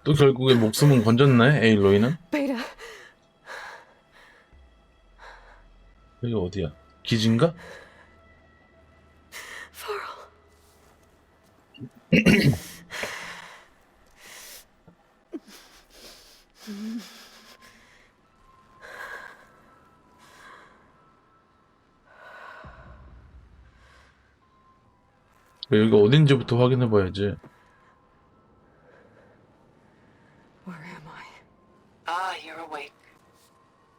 또 결국에 목숨은 건졌네, 에일로이는. Beta. 여기 어디야? 기지인가? Farrell. 여기가 어딘지부터 확인해봐야지. Where am I? Ah, you're awake.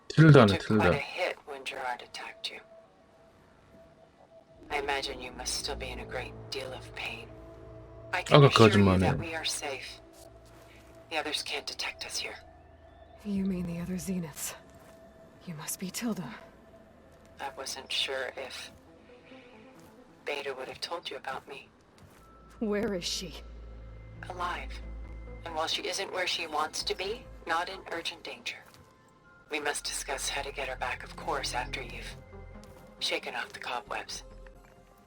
틸다네, Took quite a 틸다. hit when Gerard attacked you. I imagine you must still be in a great deal of pain. I can 아까 assure you 거짓말이야. that we are safe. The others can't detect us here. You mean the other Zeniths? You must be Tilda. I wasn't sure if Beta would have told you about me. Where is she? Alive. And while she isn't where she wants to be, not in urgent danger. We must discuss how to get her back, of course, after you've shaken off the cobwebs.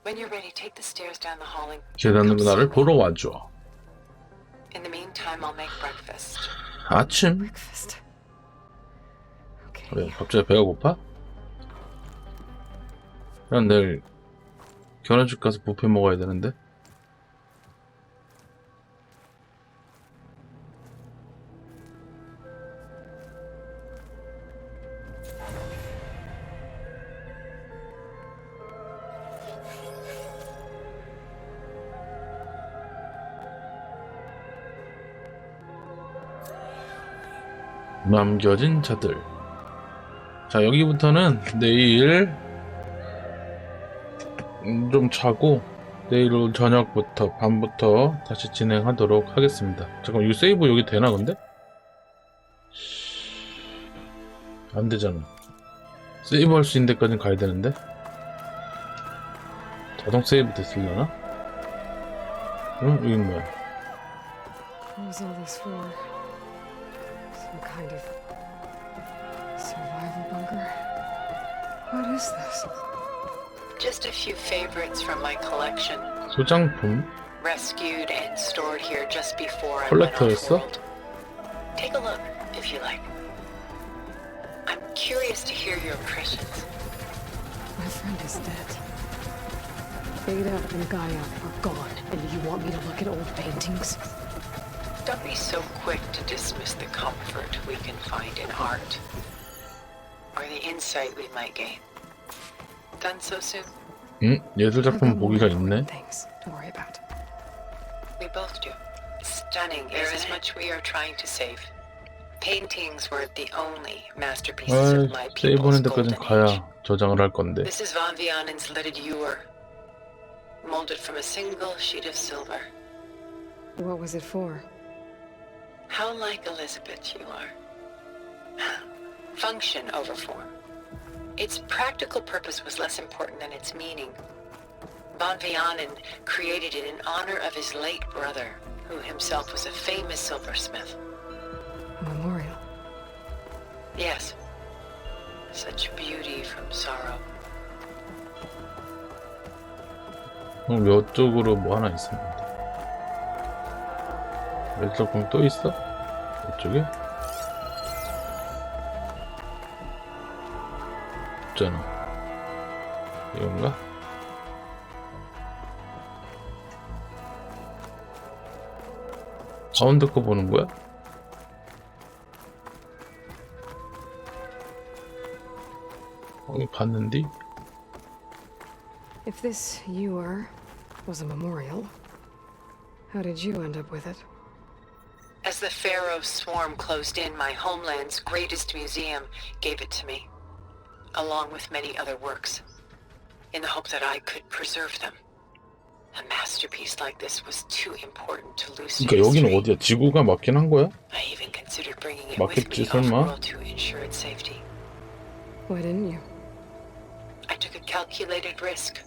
When you're ready, take the stairs down the hall and 계단으로 come 나를 see me. 보러 와줘. In the meantime, I'll make breakfast. 아침? Breakfast. Okay. 왜 갑자기 배가 고파? 난 내일 결혼식 가서 뷔페 먹어야 되는데. 남겨진 자들. 자, 여기부터는 내일 좀 자고 내일 저녁부터 밤부터 다시 진행하도록 하겠습니다. 잠깐 이거 세이브 여기 되나 근데? 안 되잖아. 세이브 할 수 있는 데까지 가야 되는데? 자동 세이브 됐으려나? 응? 이건 뭐야? What was all this for? Some kind of survival bunker? What is this? Just a few favorites from my collection, 소장품? rescued and stored here just before I went 컬렉터였어? off-world. Take a look, if you like. I'm curious to hear your impressions. My friend is dead. Beta and Gaia are gone, and you want me to look at old paintings? Don't be so quick to dismiss the comfort we can find in art, or the insight we might gain. Done so soon? 응? 예술 I've got 작품 more 보기가 important 있네. things to worry about. We both do. Stunning. There is much we are trying to save. Paintings were the only masterpieces of my 아, 세이브 people's 하는 데까지 golden age. 가야 저장을 할 건데. This is Von Vianen's lidded ewer, molded from a single sheet of silver. What was it for? How like Elizabeth you are. Function over form. Its practical purpose was less important than its meaning. Von Vianen created it in honor of his late brother, who himself was a famous silversmith. A memorial. Yes. Such beauty from sorrow. 몇 쪽으로 뭐 하나 있습니다. 몇 작품 또 있어? 이쪽에? 없잖아. 이건가? 가운데 거 보는 거야? 봤는데? If this ewer was a memorial, how did you end up with it? As the Pharaoh swarm closed in, my homeland's greatest museum gave it to me, along with many other works, in the hope that I could preserve them. A masterpiece like this was too important to lose. 그러니까 여기는 어디야? 지구가 맞긴 한 거야? I even considered bringing it with 맞겠지, me 설마? off-world to ensure its safety. Why didn't you? I took a calculated risk.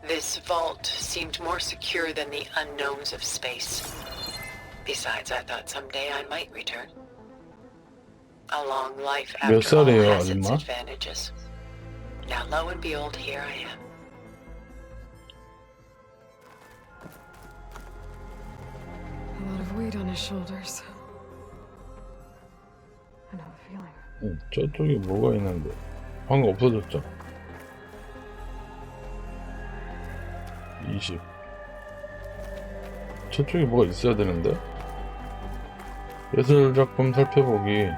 This vault seemed more secure than the unknowns of space. Besides, I thought someday I might return. A long life 몇 after all 살이에요, has its 아줌마? advantages. Now lo and behold, here I am. A lot of weight on his my shoulders. I know the feeling. 저쪽에 뭐가 있는데 방금 없어졌죠? 20. 저쪽에 뭐가 있어야 되는데? 예술작품 살펴보기.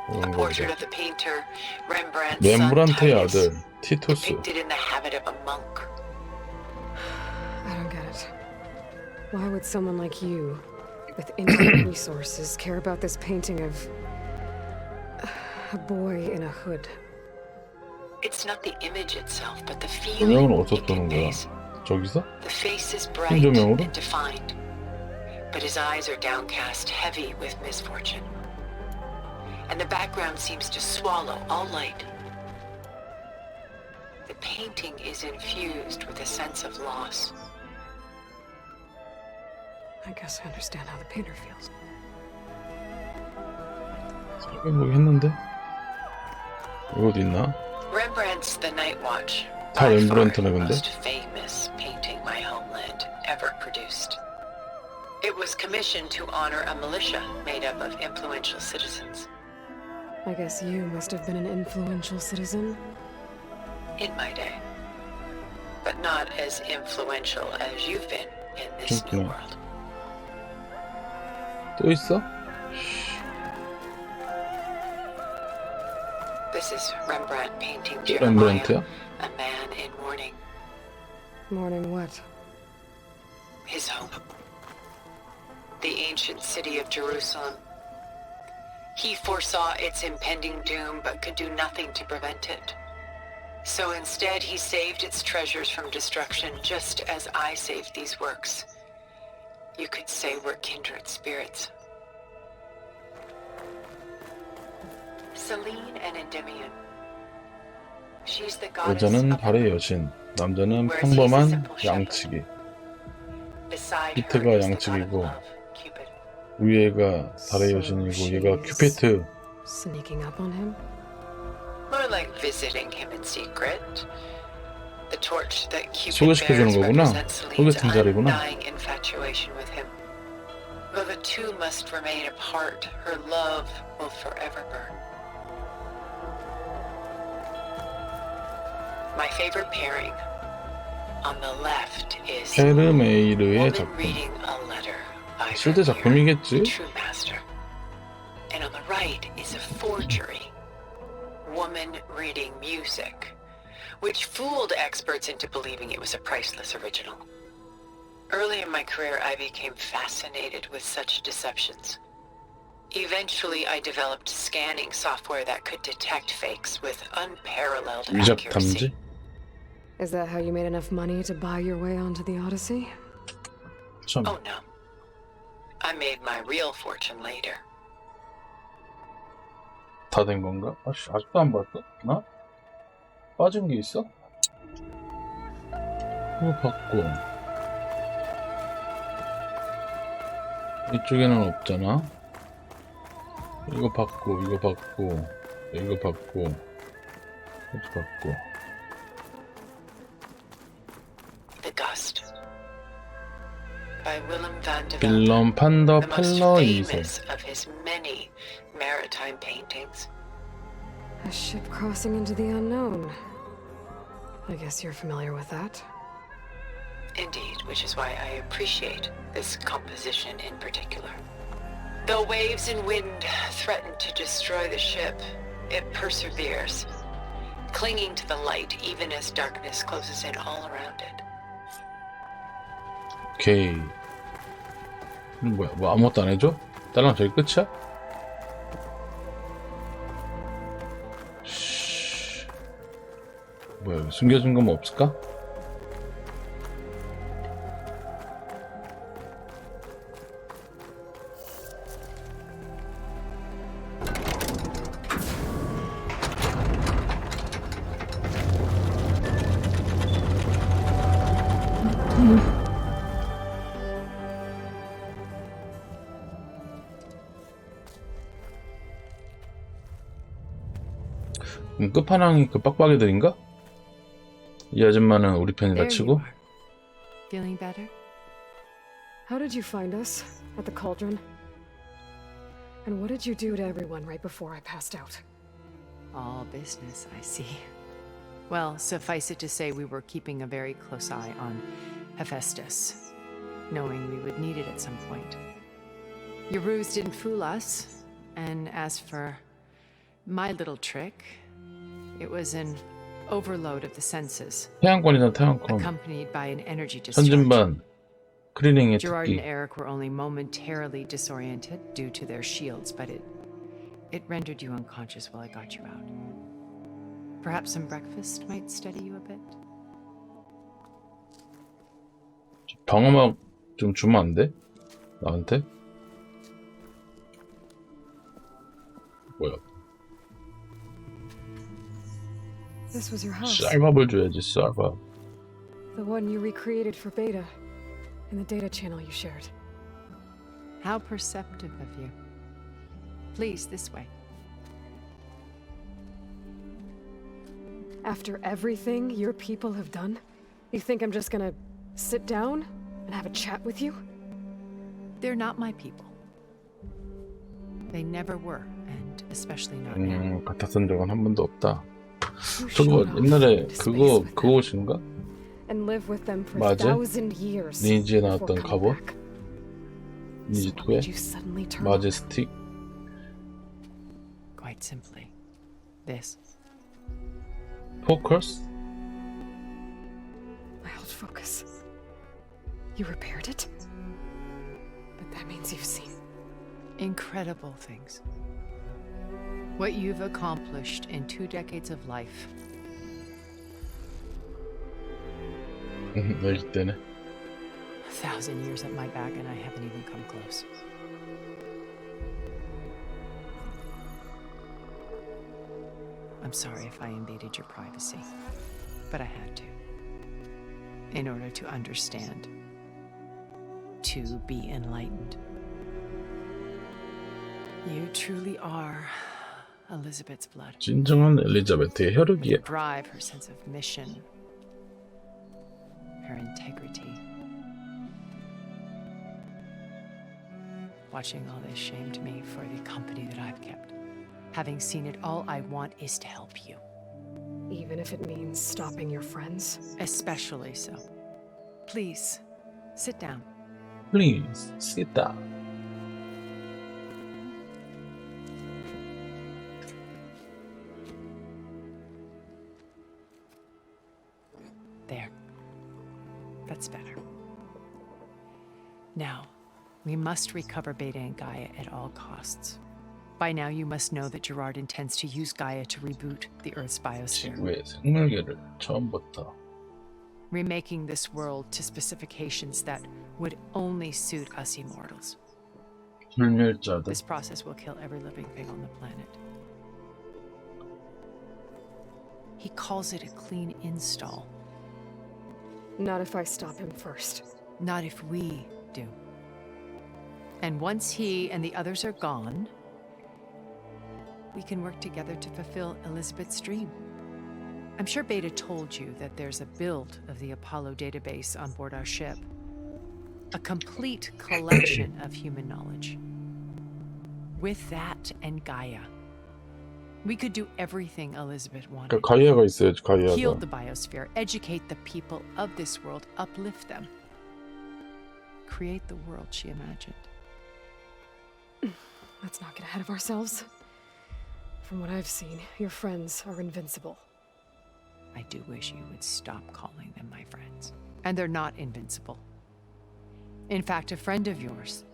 A portrait of the painter Rembrandt's son 렘브란트의 Titus, 아들 티투스. depicted in the habit of a monk. I don't get it. Why would someone like you, with infinite resources, care about this painting of a boy in a hood? It's not the image itself, but the 조명은 feeling 어디서 it 뜨는 거야? conveys. 저기서? The face is bright 조명으로? and defined, but his eyes are downcast, heavy with misfortune. And the background seems to swallow all light. The painting is infused with a sense of loss. I guess I understand how the painter feels. 설명보기 했는데? 이거 어디 있나? Rembrandt's The Night Watch, 다 by far 렘브란트네 the 근데? most famous painting my homeland ever produced. It was commissioned to honor a militia made up of influential citizens. I guess you must have been an influential citizen. In my day, but not as influential as you've been in this new 그렇구나. world. 또 있어? This is Rembrandt painting 또 Jeremiah, 렘브란트야? a man in mourning. Mourning what? His home, the ancient city of Jerusalem. He foresaw its impending doom, but could do nothing to prevent it. So instead, he saved its treasures from destruction, just as I saved these works. You could say we're kindred spirits. Selene and Endymion. She's the goddess 여자는 of 달의 여신, 남자는 평범한 양치기. Beside her 히트가 is the god of 양치기고 love, Cupid. 위에가 달의 여신이고 얘가 큐피트. Sneaking up on him? More like visiting him in secret. The torch that Cupid 소개시켜주는 bears 거구나. represents Selene's 소개팅 자리구나. undying infatuation with him. Though the two must remain apart, her love will forever burn. My favorite pairing on the left is 헤르메이르의 woman 작품. reading a letter by her 실제 작품이겠지? true master. And on the right is a forgery. Woman reading music, which fooled experts into believing it was a priceless original. Early in my career, I became fascinated with such deceptions. Eventually, I developed scanning software that could detect fakes with unparalleled 위작 accuracy. 탐지? Is that how you made enough money to buy your way onto the Odyssey? 참. Oh no. I made my real fortune later. 다 된 건가? 아씨, 아직도 안 봤어? 나? 빠진 게 있어? 이거 받고 이쪽에는 없잖아. 이거 받고 이거 받고 이거 받고 이거 받고. The Dust by Willem van de Velde, 빌런 판더 the most 팔러 2세. famous of his many maritime paintings. A ship crossing into the unknown. I guess you're familiar with that. Indeed, which is why I appreciate this composition in particular. Though waves and wind threaten to destroy the ship, it perseveres, clinging to the light even as darkness closes in all around it. 오케이. 뭐야, 뭐 아무것도 안 해줘? 딸랑 저기 끝이야? 쉬. 뭐야, 여기 숨겨진 거 뭐 없을까? 끝판왕이 그 빡빡이들인가? 이 아줌마는 우리 편이다 There you 치고 are. Feeling better? How did you find us? At the cauldron? And what did you do to everyone right before I passed out? All business, I see. Well, suffice it to say we were keeping a very close eye on Hephaestus, knowing we would need it at some point. Your ruse didn't fool us, and as for my little trick, it was an overload of the senses, 태양권이나 태양권. accompanied by an energy discharge. 선진반. 크리링의 Gerard and 특기. Eric were only momentarily disoriented due to their shields, but it rendered you unconscious while I got you out. Perhaps some breakfast might steady you a bit? 방어막 좀 주면 안 돼? 나한테? 뭐야? This was your house. 쌀밥을 줘야지, 쌀밥. The one you recreated for Beta in the data channel you shared. How perceptive of you. Please, this way. After everything your people have done, you think I'm just gonna sit down and have a chat with you? They're not my people. They never were, and especially not now. 같았던 적은 한 번도 없다. You 저거 showed off 옛날에 into space 그거 with 그 them 옷인가? and live with them for 맞아? 1,000 years. 리니지에 before 나왔던 coming 갑옷? back. 리니지 So when 2에? did you suddenly turn? 마제스틱? Quite simply, this. 포커스? My old focus. You repaired it? But that means you've seen. Incredible things. What you've accomplished in 2 decades of life. 널 때네. 1,000 years at my back and I haven't even come close. I'm sorry if I invaded your privacy, but I had to. In order to understand. To be enlightened. You truly are Elizabeth's blood. 진정한 엘리자베트의 Her 혈육이야. drive, her sense of mission, her integrity. Watching all this shamed me for the company that I've kept. Having seen it, all I want is to help you. Even if it means stopping your friends. Especially so. Please, sit down. Please, sit down. There. That's better. Now, we must recover Beta and Gaia at all costs. By now, you must know that Gerard intends to use Gaia to reboot the Earth's biosphere, 지구의 생물계를 처음부터. remaking this world to specifications that would only suit us immortals. 불멸자들. This process will kill every living thing on the planet. He calls it a clean install. Not if I stop him first. Not if we do. And once he and the others are gone, we can work together to fulfill Elizabeth's dream. I'm sure Beta told you that there's a build of the Apollo database on board our ship. A complete collection of human knowledge. With that and Gaia, we could do everything Elizabeth wanted. 그러니까 가이아가 있어야지, Heal 가이아가. the biosphere, educate the people of this world, uplift them. Create the world she imagined. Let's not get ahead of ourselves. From what I've seen, your friends are invincible. I do wish you would stop calling them my friends. And they're not invincible. In fact, a friend of yours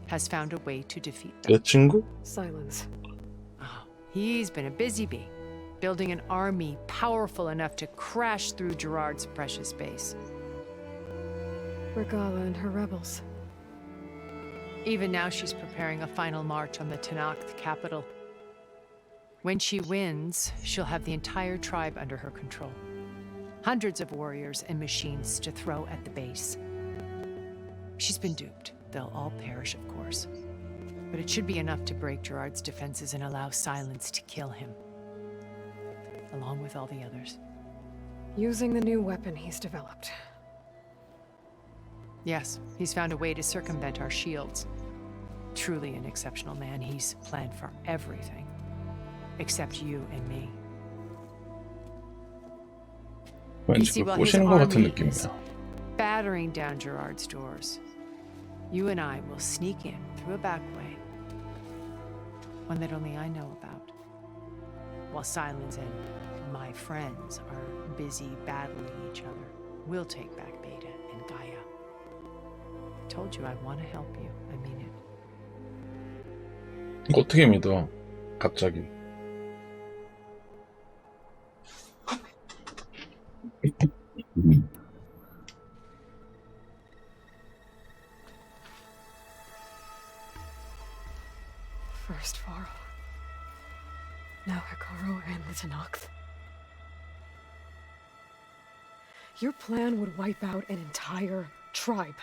has found a way to defeat them. 내 친구? Silence. Oh, he's been a busy bee, building an army powerful enough to crash through Gerard's precious base. Regala and her rebels. Even now, she's preparing a final march on the Tanakh capital. When she wins, she'll have the entire tribe under her control. Hundreds of warriors and machines to throw at the base. She's been duped. They'll all perish, of course. But it should be enough to break Gerard's defenses and allow Silence to kill him. Along with all the others. Using the new weapon he's developed. Yes, he's found a way to circumvent our shields. Truly an exceptional man. He's planned for everything. Except you and me. 왠지 그 꼬시는 것 같은 느낌이야. Battering down Gerard's doors. You and I will sneak in through a back way. One that only I know about. While Silence and my friends are busy battling each other, we'll take back Beta and Gaia. I told you I want to help you. I mean it. 이거 어떻게 믿어? 갑자기. First Varl. Now Hikaru and the Tenakth. Your plan would wipe out an entire tribe.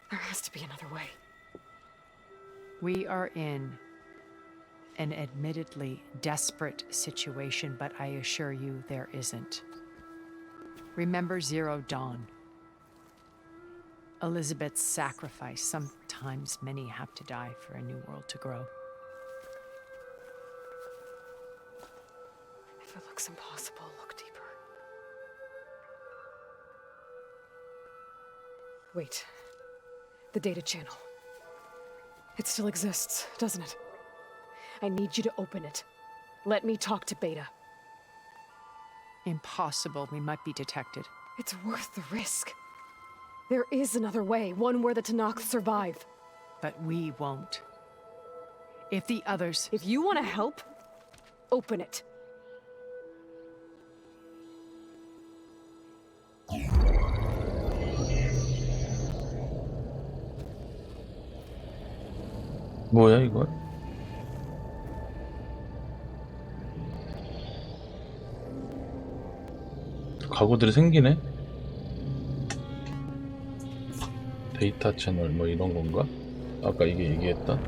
There has to be another way. We are in an admittedly desperate situation, but I assure you there isn't. Remember Zero Dawn. Elizabeth's sacrifice. Sometimes many have to die for a new world to grow. If it looks impossible, look deeper. Wait. The data channel. It still exists, doesn't it? I need you to open it. Let me talk to Beta. Impossible. We might be detected. It's worth the risk. There is another way, one where the Tenakth survive. But we won't. If the others... If you want to help, open it. 뭐야 이거? 가구들이 생기네? 데이터 채널 뭐 이런 건가? 아까 이게 얘기했다?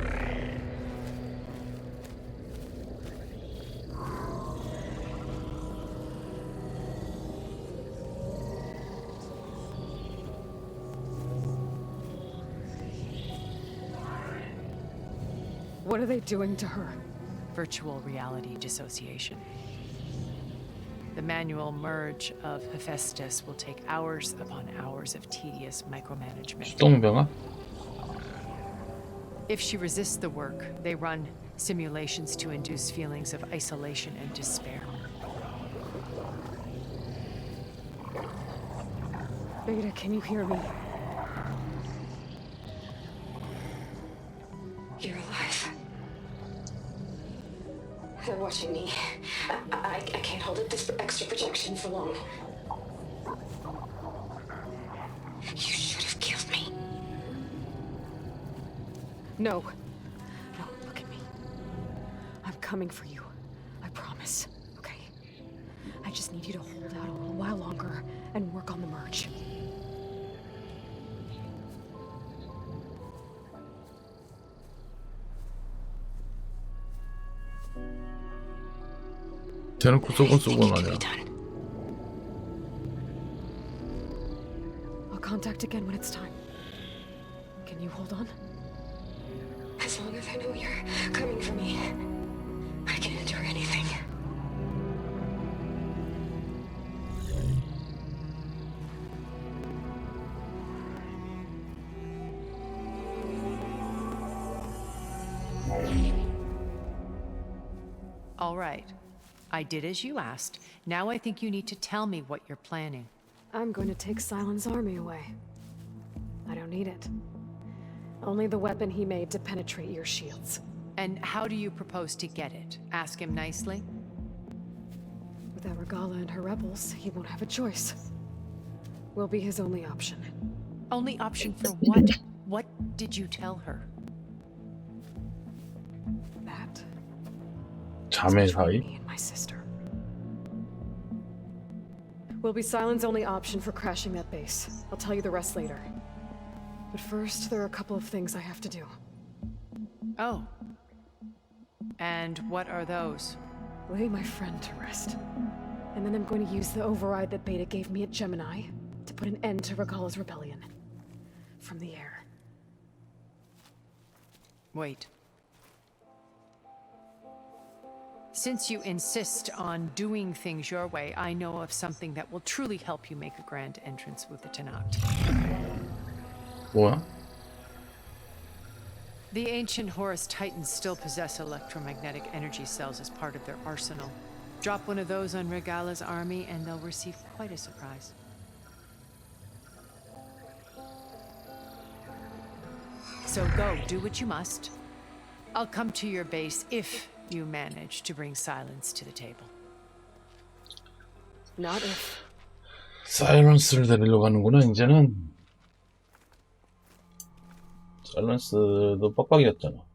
What are they doing to her? Virtual reality dissociation. The manual merge of Hephaestus will take hours upon hours of tedious micromanagement. 수동병아? If she resists the work, they run simulations to induce feelings of isolation and despair. Beta, can you hear me? You're alive. They're watching me. I can't hold up this extra projection for long. You should have killed me. No. No, look at me. I'm coming for you. I promise. Okay? I just need you to hold out a little while longer and work on the merge. 대놓고 쏘곤 아니야. I'll contact again when it's time. Can you hold on? As long as I know you're coming for me, I can endure anything. All right. I did as you asked. Now I think you need to tell me what you're planning. I'm going to take Silen's army away. I don't need it. Only the weapon he made to penetrate your shields. And how do you propose to get it? Ask him nicely? Without Regala and her rebels, he won't have a choice. We'll be his only option. Only option for what? What did you tell her? That 자매 is between 사이? me and my sister. Will be Silen's only option for crashing that base. I'll tell you the rest later. But first, there are a couple of things I have to do. Oh. And what are those? Lay my friend to rest. And then I'm going to use the override that Beta gave me at Gemini to put an end to Regalla's rebellion. From the air. Wait. Since you insist on doing things your way, I know of something that will truly help you make a grand entrance with the Tenakt. 뭐야? The ancient Horus Titans still possess electromagnetic energy cells as part of their arsenal. Drop one of those on Regalla's army and they'll receive quite a surprise. So go, do what you must. I'll come to your base if you manage to bring silence to the table. Not if. 사이런스를 데리러 가는구나 이제는. 사이런스도 빡빡이었잖아.